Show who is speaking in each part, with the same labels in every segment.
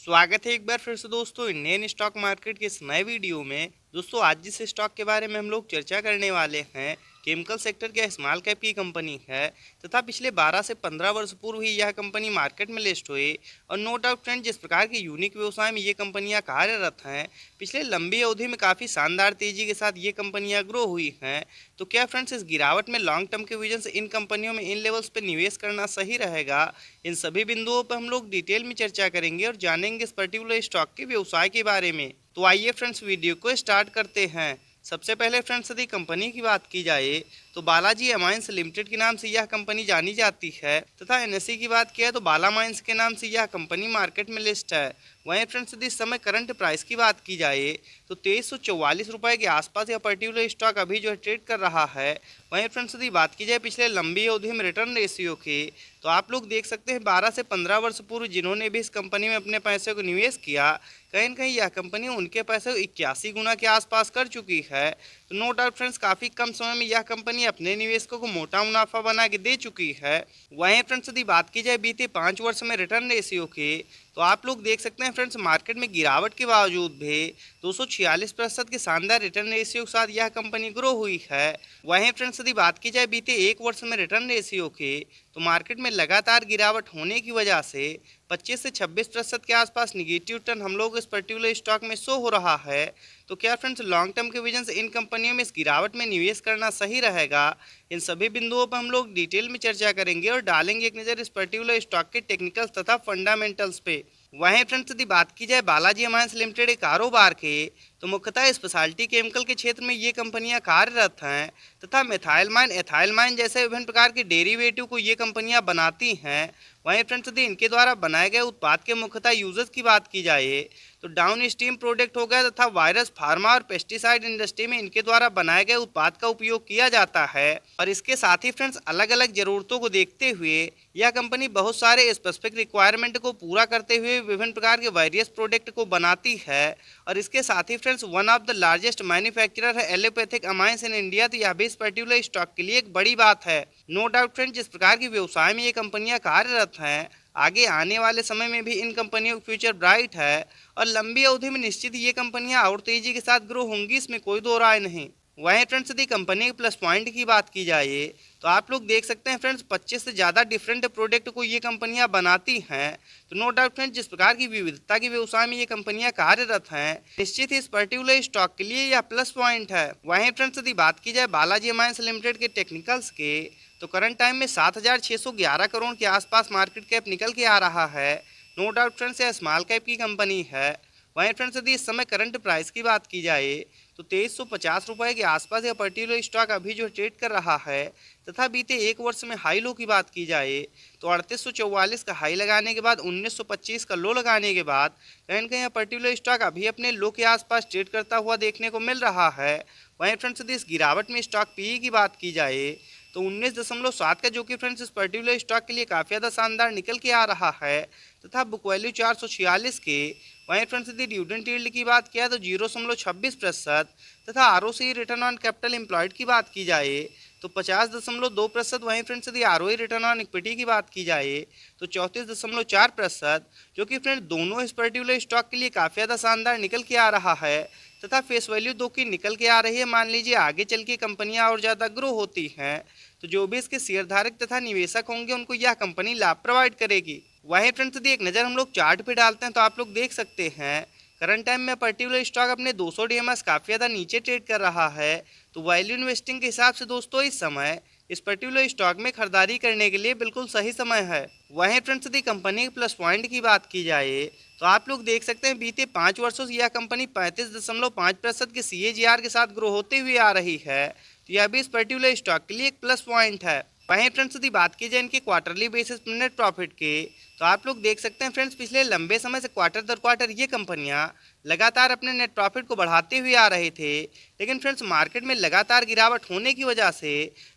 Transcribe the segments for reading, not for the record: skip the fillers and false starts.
Speaker 1: स्वागत है एक बार फिर से दोस्तों इंडियन स्टॉक मार्केट के इस नए वीडियो में। दोस्तों आज जिस स्टॉक के बारे में हम लोग चर्चा करने वाले हैं केमिकल सेक्टर के स्मॉल कैप की कंपनी है तथा पिछले 12 से 15 वर्ष पूर्व ही यह कंपनी मार्केट में लिस्ट हुई और नो डाउट फ्रेंड जिस प्रकार के यूनिक व्यवसाय में ये कंपनियां कार्यरत हैं पिछले लंबी अवधि में काफ़ी शानदार तेजी के साथ ये कंपनियां ग्रो हुई हैं। तो क्या फ्रेंड्स इस गिरावट में लॉन्ग टर्म के विजन से इन कंपनियों में इन लेवल्स पर निवेश करना सही रहेगा? इन सभी बिंदुओं पर हम लोग डिटेल में चर्चा करेंगे और जानेंगे इस पर्टिकुलर स्टॉक के व्यवसाय के बारे में। तो आइए फ्रेंड्स वीडियो को स्टार्ट करते हैं। सबसे पहले फ्रेंड्स यदि कंपनी की बात की जाए तो बालाजी अमाइंस लिमिटेड के नाम से यह कंपनी जानी जाती है तथा एनएसई की बात किया तो बाला माइंस के नाम से यह कंपनी मार्केट में लिस्ट है। वहीं फ्रेंड्स यदि इस समय करंट प्राइस की बात की जाए तो 2344 रुपये के आसपास यह पर्टिकुलर स्टॉक अभी जो है ट्रेड कर रहा है। वहीं फ्रेंड्स यदि बात की जाए पिछले लंबी अवधि में रिटर्न रेशियो की तो आप लोग देख सकते हैं 12 से 15 वर्ष पूर्व जिन्होंने भी इस कंपनी में अपने पैसे को निवेश किया कहीं न कहीं यह कंपनी उनके पैसे को 81 गुना के आसपास कर चुकी है। तो नो डाउट फ्रेंड्स काफ़ी कम समय में यह कंपनी अपने निवेशकों को मोटा मुनाफा बना के दे चुकी है। वहीं फ्रेंड्स यदि बात की जाए बीते 5 वर्ष में रिटर्न रेशियो की तो आप लोग देख सकते हैं फ्रेंड्स मार्केट में गिरावट के बावजूद भी 246% के शानदार रिटर्न रेशियो के साथ यह कंपनी ग्रो हुई है। वहीं फ्रेंड्स यदि बात की जाए बीते 1 वर्ष में रिटर्न रेशियो की तो मार्केट में लगातार गिरावट होने की वजह से 25 से 26% के आसपास निगेटिव टर्न हम लोग इस पर्टिकुलर स्टॉक में शो हो रहा है। तो क्या फ्रेंड्स लॉन्ग टर्म के विजन से इन कंपनियों में इस गिरावट में निवेश करना सही रहेगा? इन सभी बिंदुओं पर हम लोग डिटेल में चर्चा करेंगे और डालेंगे एक नज़र इस पर्टिकुलर स्टॉक के टेक्निकल्स तथा फंडामेंटल्स पे। वहीं फ्रेंड्स यदि बात की जाए बालाजी अमाइंस लिमिटेड के कारोबार के तो मुख्यतः स्पेशलिटी केमिकल के क्षेत्र में ये कंपनियां कार्यरत हैं तथा मिथाइल माइन एथाइल माइन जैसे विभिन्न प्रकार के डेरिवेटिव को ये कंपनियां बनाती हैं। वहीं फ्रेंड्स यदि इनके द्वारा बनाए गए उत्पाद के मुख्यतः यूजर्स की बात की जाए तो डाउन स्ट्रीम प्रोडक्ट हो गया तथा वायरस फार्मा और पेस्टिसाइड इंडस्ट्री में इनके द्वारा बनाए गए उत्पाद का उपयोग किया जाता है। और इसके साथ ही फ्रेंड्स अलग अलग ज़रूरतों को देखते हुए यह कंपनी बहुत सारे स्पेसिफिक रिक्वायरमेंट को पूरा करते हुए विभिन्न प्रकार के वेरियस प्रोडक्ट को बनाती है। और इसके साथ ही friends one of the largest manufacturer है एलोपैथिक अमाइंस इन इंडिया। तो यह भी इस पर्टिकुलर स्टॉक के लिए एक बड़ी बात है। नो डाउट फ्रेंड्स जिस प्रकार की व्यवसाय में ये कंपनियां कार्यरत हैं आगे आने वाले समय में भी इन कंपनियों का फ्यूचर ब्राइट है और लंबी अवधि में निश्चित ये कंपनियां और तेजी के साथ ग्रो होंगी, इसमें कोई दो राय नहीं। वहीं फ्रेंड्स यदि कंपनी के प्लस पॉइंट की बात की जाए तो आप लोग देख सकते हैं फ्रेंड्स 25 से ज़्यादा डिफरेंट प्रोडक्ट को ये कंपनियां बनाती हैं। तो नो डाउट फ्रेंड्स जिस प्रकार की विविधता के व्यवसाय में ये कंपनियां कार्यरत हैं निश्चित ही इस पर्टिकुलर स्टॉक के लिए यह प्लस पॉइंट है। वहीं फ्रेंड्स यदि बात की जाए बालाजी अमाइंस लिमिटेड के टेक्निकल्स के तो करंट टाइम में 7,611 करोड़ के आसपास मार्केट कैप निकल के आ रहा है। नो डाउट फ्रेंड्स यह स्मॉल कैप की कंपनी है। वहीं फ्रेंड्स यदि इस समय करंट प्राइस की बात की जाए तो 2350 रुपये के आसपास यह पर्टिकुलर स्टॉक अभी जो ट्रेड कर रहा है तथा बीते 1 वर्ष में हाई लो की बात की जाए तो 3844 का हाई लगाने के बाद 1925 का लो लगाने के बाद कहीं ना कहीं यह पर्टिकुलर स्टॉक अभी अपने लो के आसपास ट्रेड करता हुआ देखने को मिल रहा है। वहीं फ्रेंड्स यदि इस गिरावट में स्टॉक पीई की बात की जाए तो 19.7 का जो कि फ्रेंड्स इस पर्टिकुलर स्टॉक के लिए काफ़ी ज़्यादा शानदार निकल के आ रहा है तथा बुक वैल्यू 446 के। वहीं फ्रेंड्स यदि डिविडेंड यील्ड की बात किया तो 0.26% तथा ROC return on capital employed की बात की जाए तो 50.2%। वहीं फ्रेंड्स यदि आरओई रिटर्न ऑन इक्विटी की बात की जाए तो 34.4%, जो कि फ्रेंड्स दोनों इस पर्टिकुलर स्टॉक के लिए काफ़ी ज़्यादा शानदार निकल के आ रहा है तथा फेस वैल्यू दो की निकल के आ रही है। मान लीजिए आगे चल के कंपनियां और ज़्यादा ग्रो होती हैं तो जो भी इसके शेयरधारक तथा निवेशक होंगे उनको यह कंपनी लाभ प्रोवाइड करेगी। वहीं फ्रेंड्स यदि एक नज़र हम लोग चार्ट पे डालते हैं तो आप लोग देख सकते हैं करंट टाइम में पर्टिकुलर स्टॉक अपने 200 डीएमएस काफ़ी ज़्यादा नीचे ट्रेड कर रहा है। तो वैल्यू इन्वेस्टिंग के हिसाब से दोस्तों इस समय इस पर्टिकुलर स्टॉक में खरीदारी करने के लिए बिल्कुल सही समय है। वहीं फ्रेंड्स यदि कंपनी के प्लस पॉइंट की बात की जाए तो आप लोग देख सकते हैं बीते 5 वर्षों से यह कंपनी 35.5% के CAGR के साथ ग्रो होते हुए आ रही है। तो यह भी इस पर्टिकुलर स्टॉक के लिए एक प्लस पॉइंट है। वहीं फ्रेंड्स यदि बात की जाए इनके क्वार्टरली बेसिस पर नेट प्रॉफिट के तो आप लोग देख सकते हैं फ्रेंड्स पिछले लंबे समय से क्वार्टर दर क्वार्टर ये कंपनियां लगातार अपने नेट प्रॉफिट को बढ़ाते हुए आ रहे थे। लेकिन फ्रेंड्स मार्केट में लगातार गिरावट होने की वजह से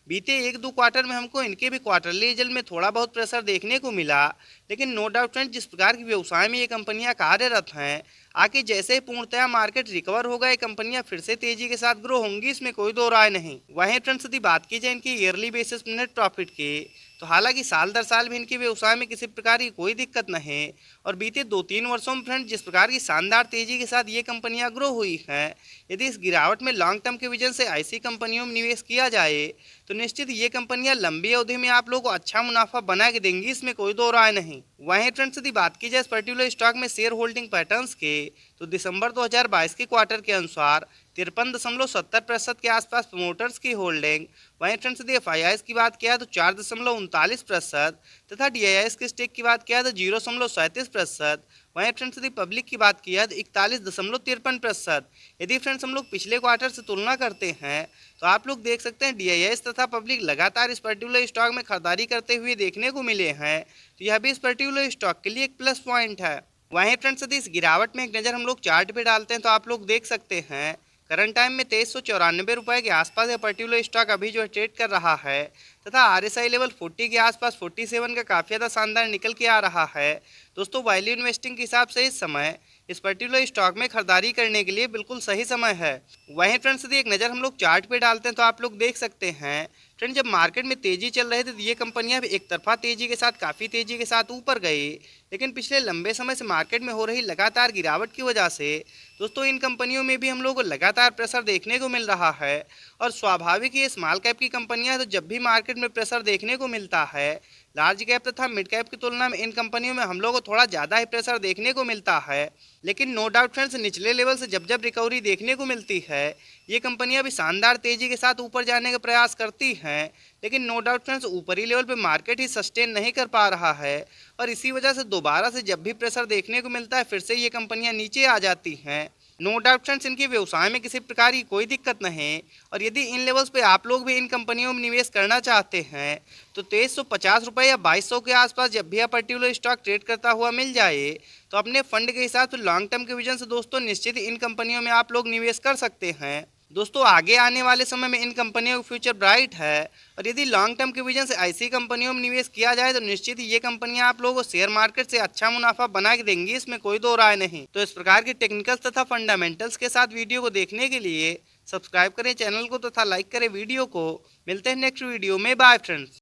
Speaker 1: बीते 1-2 क्वार्टर में हमको इनके भी क्वार्टरली रिजल्ट में थोड़ा बहुत प्रेशर देखने को मिला। लेकिन नो डाउट फ्रेंड्स जिस प्रकार की व्यवसाय में ये कंपनियां कार्यरत हैं आगे जैसे ही पूर्णतया मार्केट रिकवर होगा ये कंपनियां फिर से तेजी के साथ ग्रो होंगी, इसमें कोई दो राय नहीं। वहीं फ्रेंड्स यदि बात की जाए इनकी ईयरली बेसिस नेट प्रॉफिट की, तो हालांकि साल दर साल भी इनके व्यवसाय में किसी प्रकार की कोई दिक्कत नहीं, और बीते 2-3 वर्षों में फ्रेंड जिस प्रकार की शानदार तेजी के साथ ये कंपनियां ग्रो हुई हैं, यदि इस गिरावट में लॉन्ग टर्म के विजन से ऐसी कंपनियों में निवेश किया जाए तो निश्चित ये कंपनियां लंबी अवधि में आप लोगों को अच्छा मुनाफा बना के देंगी, इसमें कोई दो राय नहीं। वहीं फ्रेंड्स यदि बात की जाए इस पर्टिकुलर स्टॉक में शेयर होल्डिंग पैटर्न्स के, तो दिसंबर 2022 के क्वार्टर के अनुसार 53.70% के आसपास प्रमोटर्स की होल्डिंग। वहीं फ्रेंड्स यदि FIIs की बात किया तो 4.39% तथा DIIs के स्टेक की बात किया तो 0.37%। वहीं फ्रेंड्स यदि पब्लिक की बात किया तो 41.53%। यदि फ्रेंड्स हम लोग पिछले क्वार्टर से तुलना करते हैं तो आप लोग देख सकते हैं DIIs तथा पब्लिक लगातार इस पर्टिकुलर स्टॉक में खरीदारी करते हुए देखने को मिले हैं, तो यह भी इस पर्टिकुलर स्टॉक के लिए एक प्लस पॉइंट है। वहीं फ्रेंड्स यदि इस गिरावट में एक नज़र हम लोग चार्ट पे डालते हैं तो आप लोग देख सकते हैं करंट टाइम में 2394 रुपये के आसपास यह पर्टिकुलर स्टॉक अभी जो है ट्रेड कर रहा है, तथा RSI लेवल 40 के आसपास 47 का काफ़ी ज़्यादा शानदार निकल के आ रहा है। दोस्तों वैल्यू इन्वेस्टिंग के हिसाब से इस समय इस पर्टिकुलर स्टॉक में खरीदारी करने के लिए बिल्कुल सही समय है। वहीं फ्रेंड्स यदि एक नज़र हम लोग चार्ट पे डालते हैं तो आप लोग देख सकते हैं फ्रेंड जब मार्केट में तेजी चल रही थी तो ये कंपनियां भी एक तरफा तेजी के साथ काफ़ी तेजी के साथ ऊपर गई, लेकिन पिछले लंबे समय से मार्केट में हो रही लगातार गिरावट की वजह से दोस्तों इन कंपनियों में भी हम लोगों को लगातार प्रेशर देखने को मिल रहा है। और स्वाभाविक ये स्मॉल कैप की कंपनियां तो जब भी मार्केट में प्रेशर देखने को मिलता है, लार्ज कैप तथा मिड कैप की तुलना में इन कंपनियों में हम लोग को थोड़ा ज़्यादा ही प्रेशर देखने को मिलता है। लेकिन नो डाउट फ्रेंड्स निचले लेवल से जब जब रिकवरी देखने को मिलती है ये कंपनियां भी शानदार तेजी के साथ ऊपर जाने का प्रयास करती हैं, लेकिन नो डाउट फ्रेंड्स ऊपरी लेवल पे मार्केट ही सस्टेन नहीं कर पा रहा है, और इसी वजह से दोबारा से जब भी प्रेशर देखने को मिलता है फिर से ये कंपनियां नीचे आ जाती हैं। नो डाउट फ्रेंड्स इनके व्यवसाय में किसी प्रकार की कोई दिक्कत नहीं, और यदि इन लेवल्स पे आप लोग भी इन कंपनियों में निवेश करना चाहते हैं तो 2350 रुपये या 2200 के आसपास जब भी यह पर्टिकुलर स्टॉक ट्रेड करता हुआ मिल जाए तो अपने फंड के हिसाब से लॉन्ग टर्म के विजन से दोस्तों निश्चित इन कंपनियों में आप लोग निवेश कर सकते हैं। दोस्तों आगे आने वाले समय में इन कंपनियों का फ्यूचर ब्राइट है, और यदि लॉन्ग टर्म के विजन से ऐसी कंपनियों में निवेश किया जाए तो निश्चित ही ये कंपनियां आप लोगों को शेयर मार्केट से अच्छा मुनाफा बना के देंगी, इसमें कोई दो राय नहीं। तो इस प्रकार के टेक्निकल्स तथा फंडामेंटल्स के साथ वीडियो को देखने के लिए सब्सक्राइब करें चैनल को तथा लाइक करें वीडियो को। मिलते हैं नेक्स्ट वीडियो में, बाय फ्रेंड्स।